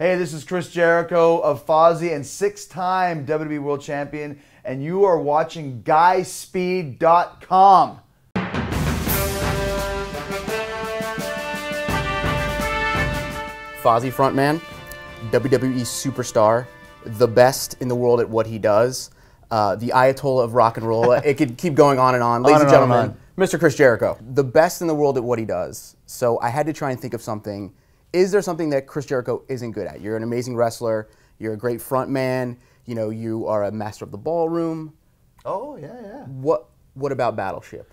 Hey, this is Chris Jericho of Fozzy and 6-time WWE World Champion, and you are watching GuySpeed.com. Fozzy frontman, WWE superstar, the best in the world at what he does, the Ayatollah of rock and roll. It could keep going on and on. Ladies and gentlemen, Mr. Chris Jericho, the best in the world at what he does. So I had to try and think of something. Is there something that Chris Jericho isn't good at? You're an amazing wrestler. You're a great frontman. You know, you are a master of the ballroom. Oh, yeah, yeah. What about Battleship?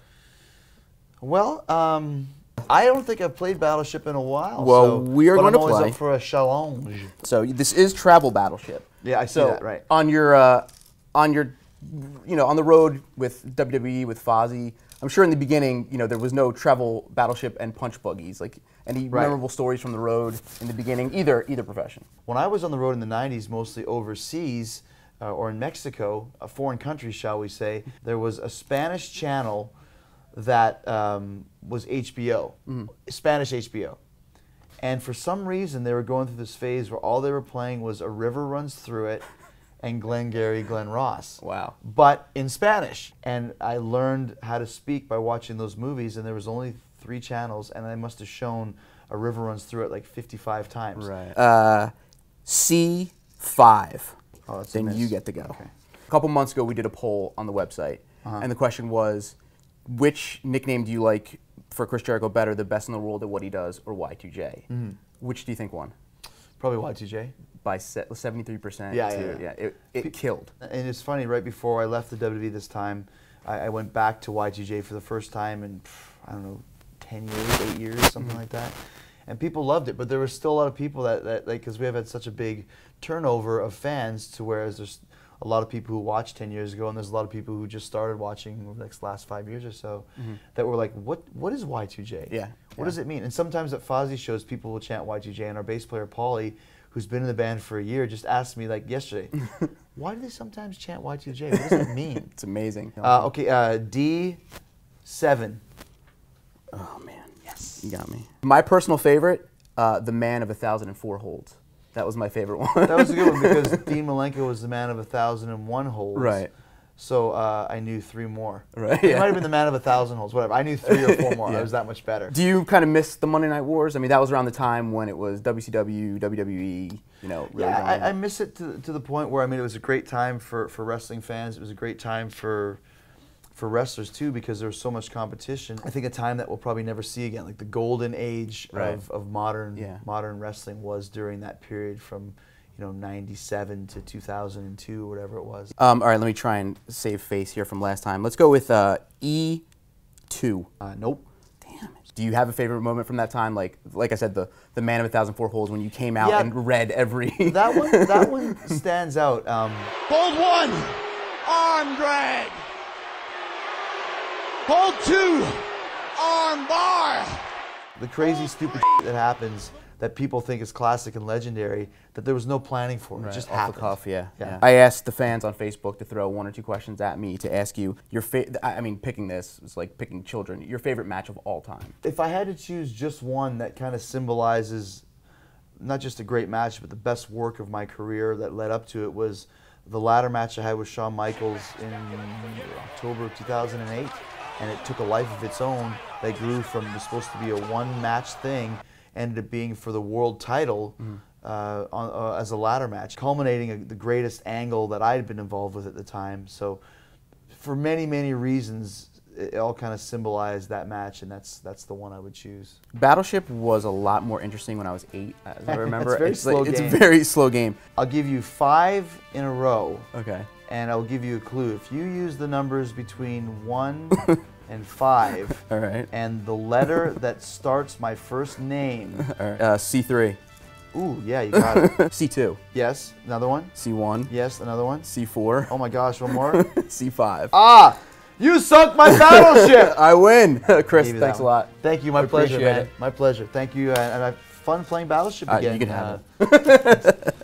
Well, I don't think I've played Battleship in a while. Well, so, we are going to play. I'm always up for a challenge. So this is travel Battleship. Yeah, I see that, right. On your, on the road with WWE, with Fozzy, I'm sure in the beginning, there was no travel Battleship and punch buggies. Like any memorable stories from the road in the beginning, either profession. When I was on the road in the 90s, mostly overseas, or in Mexico, a foreign country, shall we say, there was a Spanish channel that was HBO, Spanish HBO. And for some reason, they were going through this phase where all they were playing was A River Runs Through It and Glengarry Glen Ross. Wow. But in Spanish. And I learned how to speak by watching those movies, and there was only 3 channels, and I must have shown A River Runs Through It like 55 times. Right. C5. Oh, that's then a miss. you get to go. Okay. A couple months ago, we did a poll on the website, and the question was, which nickname do you like for Chris Jericho better, the best in the world at what he does, or Y2J? Which do you think won? Probably Y2J. By 73%. Yeah. It killed. And it's funny, right before I left the WWE this time, I went back to Y2J for the first time in, I don't know, 10 years, 8 years, something like that. And people loved it, but there were still a lot of people that because we have had such a big turnover of fans, to whereas there's a lot of people who watched 10 years ago, and there's a lot of people who just started watching over the last 5 years or so, that were like, what is Y2J? Yeah. What does it mean? And sometimes at Fozzy shows, people will chant Y2J, and our bass player, Paulie, who's been in the band for a year, just asked me, like yesterday, why do they sometimes chant Y2J? What does that mean? It's amazing. Okay, D7. Oh, man. Yes. You got me. My personal favorite, the Man of 1,004 Holds. That was my favorite one. That was a good one because Dean Malenko was the Man of 1,001 Holds. Right. So I knew 3 more. Right. It might have been the Man of 1,000 Holds, whatever. I knew 3 or 4 more. I was that much better. Do you kind of miss the Monday Night Wars? I mean, that was around the time when it was WCW, WWE, really yeah, I miss it to the point where, I mean, it was a great time for wrestling fans. It was a great time for wrestlers, too, because there was so much competition. I think a time that we'll probably never see again, like the golden age of modern wrestling was during that period from 97 to 2002, whatever it was. All right, let me try and save face here from last time. Let's go with E2. Nope. Damn it. Do you have a favorite moment from that time? Like I said, the Man of 1,004 Holds, when you came out and read every... that one stands out. Hold 1, arm drag. Hold 2, arm bar. The crazy, stupid that happens that people think is classic and legendary, that there was no planning for. It just happened. Off the cuff, yeah. I asked the fans on Facebook to throw 1 or 2 questions at me to ask you your picking this is like picking children. Your favorite match of all time. If I had to choose just one that kind of symbolizes not just a great match, but the best work of my career that led up to it, was the ladder match I had with Shawn Michaels in October of 2008. And it took a life of its own. They grew from, it was supposed to be a 1-match thing, ended up being for the world title as a ladder match, culminating the greatest angle that I had been involved with at the time. So for many, many reasons, it all kind of symbolized that match, and that's the one I would choose. Battleship was a lot more interesting when I was 8, as I remember. It's a very slow game. I'll give you 5 in a row. Okay. And I'll give you a clue. If you use the numbers between 1 and 5, all right, and the letter that starts my first name. All right. C3. Ooh, yeah, you got it. C2. Yes, another one. C1. Yes, another one. C4. Oh my gosh, one more. C5. Ah, you sunk my battleship. I win. Chris, thanks a lot. Thank you, my pleasure, man. It. My pleasure. Thank you, and I have fun playing Battleship again. You can have it.